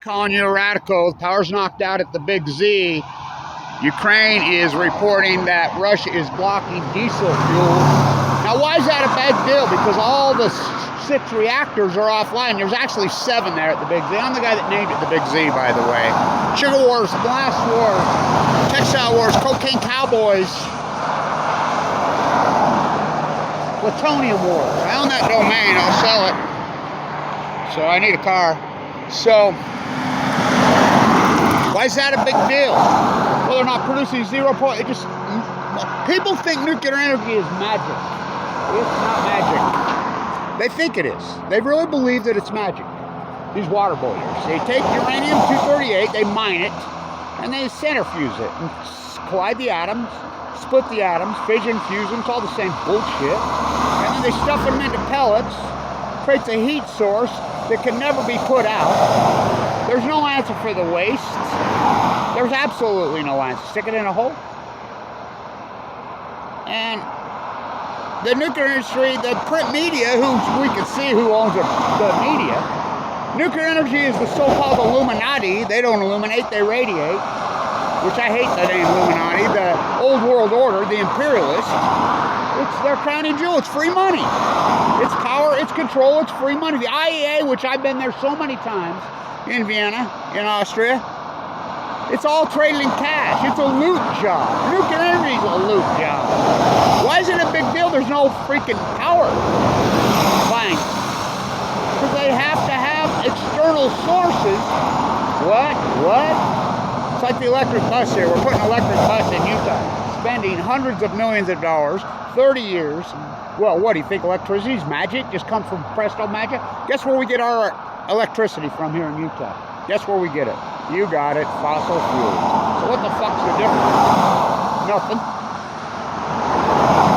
calling you a radical. Power's knocked out at the Big Z. Ukraine is reporting that Russia is blocking diesel fuel. Now, why is that a bad deal? Because all the 6 reactors are offline. There's actually 7 there at the Big Z. I'm the guy that named it the Big Z, by the way. Sugar wars, blast wars, textile wars, cocaine cowboys, plutonium wars. I own that domain. I'll sell it. So I need a car. So why is that a big deal? Well, they're not producing 0 point. It just, people think nuclear energy is magic. It's not magic. They think it is. They really believe that it's magic. These water boilers. They take uranium-238, they mine it, and they centrifuge it and collide the atoms, split the atoms, fission, fuse them. It's all the same bullshit. And then they stuff them into pellets, creates a heat source that can never be put out. There's no answer for the waste. There's absolutely no answer. Stick it in a hole. And the nuclear industry, the print media, who we can see who owns the media, nuclear energy is the so-called Illuminati. They don't illuminate, they radiate, which I hate that name Illuminati. The old world order, the imperialists, it's their crowning jewel. It's free money. It's power, it's control, it's free money. The IEA, which I've been there so many times, in Vienna, in Austria, it's all traded in cash. It's a loot job. Nuclear energy is a loot job. Why is it a big deal? There's no freaking power plants. Because they have to have external sources. What? It's like the electric bus here. We're putting an electric bus in Utah, spending hundreds of millions of dollars, 30 years. Well, what do you think? Electricity is magic? Just comes from presto magic? Guess where we get our electricity from here in Utah? Guess where we get it? You got it, fossil fuels. So what the fuck's the difference? Nothing.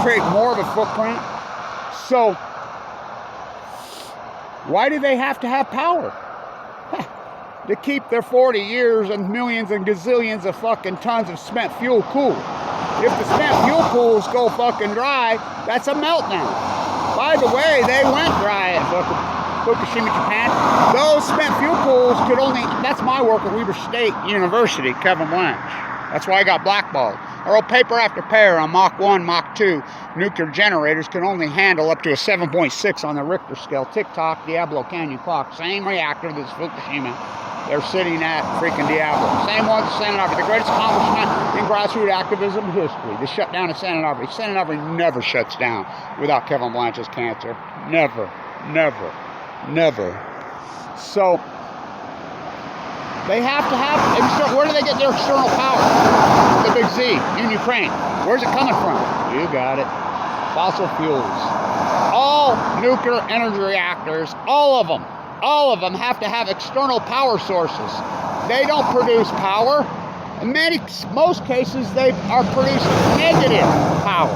Create more of a footprint. So why do they have to have power? To keep their 40 years and millions and gazillions of fucking tons of spent fuel cool. If the spent fuel pools go fucking dry, that's a meltdown. By the way, they went dry at FUKUSHIMA, Japan. Those spent fuel pools could only, that's my work at Weber State University, Kevin Blanche. That's why I got blackballed. I wrote paper after paper on Mach 1, Mach 2. Nuclear generators can only handle up to a 7.6 on the Richter scale. Tick-tock, Diablo Canyon clock. Same reactor that's Fukushima. They're sitting at freaking Diablo. Same one at San Onofre. The greatest accomplishment in grassroots activism history. The shutdown of San Onofre. San Onofre never shuts down without Kevin Blanche's cancer. Never. So they have to have, where do they get their external power? The Big Z in Ukraine. Where's it coming from? You got it. Fossil fuels. All nuclear energy reactors, all of them have to have external power sources. They don't produce power. In most cases, they are producing negative power.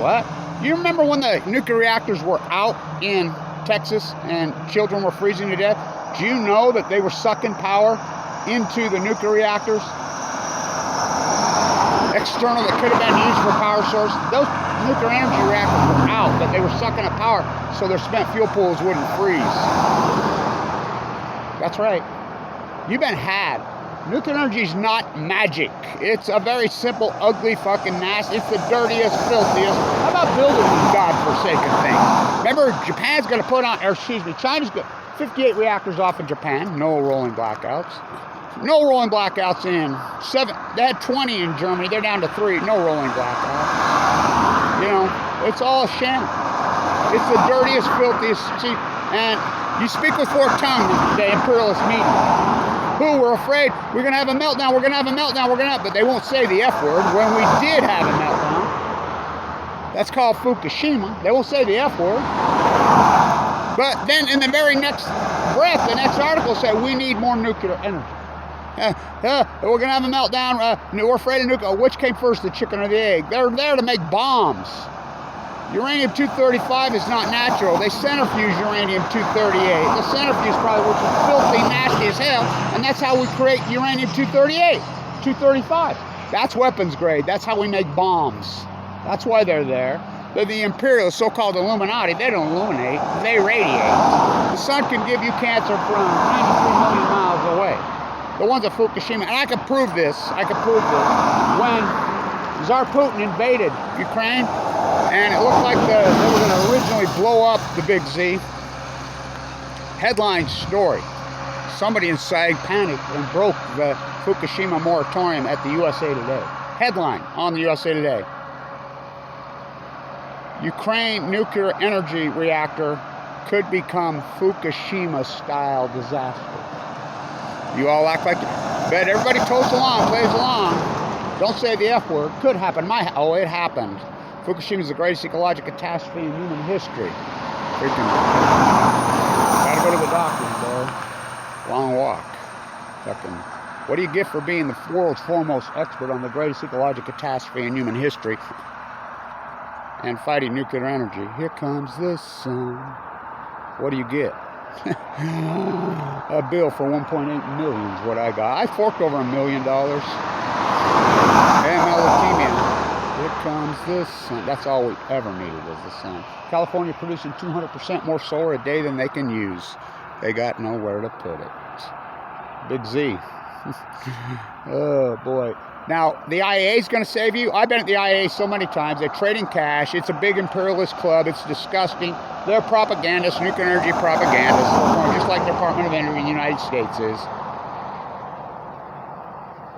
What? You remember when the nuclear reactors were out in Texas and children were freezing to death? Do you know that they were sucking power into the nuclear reactors? External that could have been used for power source. Those nuclear energy reactors were out, but they were sucking up power so their spent fuel pools wouldn't freeze. That's right. You've been had. Nuclear energy is not magic. It's a very simple, ugly, fucking nasty. It's the dirtiest, filthiest. How about building these godforsaken things? Remember, Japan's going to put on, or excuse me, China's got 58 reactors off in Japan. No rolling blackouts. No rolling blackouts in 7. They had 20 in Germany. They're down to 3. No rolling blackouts. You know, it's all a sham. It's the dirtiest, filthiest. See, and you speak with forked tongue, the imperialist meeting. Who were afraid we're going to have a meltdown, but they won't say the F word when we did have a meltdown. That's called Fukushima. They won't say the F word. But then in the very next breath, the next article said we need more nuclear energy. We're going to have a meltdown. We're afraid of nuclear. Which came first, the chicken or the egg? They're there to make bombs. Uranium-235 is not natural. They centrifuge uranium-238. The centrifuge probably, which is filthy, nasty as hell, and that's how we create uranium-238, 235. That's weapons grade. That's how we make bombs. That's why they're there. They're the imperialist, so-called Illuminati. They don't illuminate. They radiate. The sun can give you cancer from 93 million miles away. The ones at Fukushima, and I can prove this. I can prove this. When Tsar Putin invaded Ukraine, and it looked like they were going to originally blow up the Big Z. Headline story. Somebody inside panicked and broke the Fukushima moratorium at the USA Today. Headline on the USA Today. Ukraine nuclear energy reactor could become Fukushima-style disaster. You all act like, bet everybody toes along, plays along. Don't say the F word. Could happen. Oh, it happened. Fukushima is the greatest ecological catastrophe in human history. Freaking. Gotta go to the doctor, boy. Long walk. Fucking. What do you get for being the world's foremost expert on the greatest ecological catastrophe in human history and fighting nuclear energy? Here comes the sun. What do you get? A bill for 1.8 million is what I got. I forked over $1 million. AML leukemia. Here comes the sun. That's all we ever needed was the sun. California producing 200% more solar a day than they can use. They got nowhere to put it. Big Z. Oh, boy. Now, the IAEA is going to save you. I've been at the IAEA so many times. They're trading cash. It's a big imperialist club. It's disgusting. They're propagandists, nuclear energy propagandists, just like the Department of Energy in the United States is.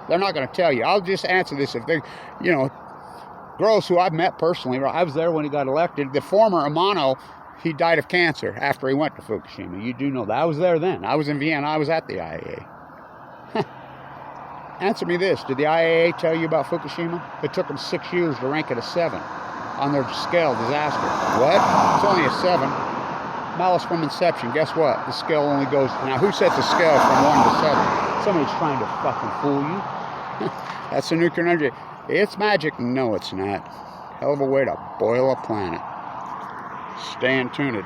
They're not going to tell you. I'll just answer this. If they, Gross, who I've met personally, I was there when he got elected. The former Amano, he died of cancer after he went to Fukushima. You do know that. I was there then. I was in Vienna. I was at the IAEA. Answer me this. Did the IAEA tell you about Fukushima? It took them 6 years to rank it a 7 on their scale disaster. What? It's only a 7. Malice from inception. Guess what? The scale only goes... Now, who sets a scale from 1 to 7? Somebody's trying to fucking fool you. That's the nuclear energy. It's magic. No, it's not. Hell of a way to boil a planet. Stay tuned.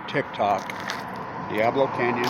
TikTok. Diablo Canyon.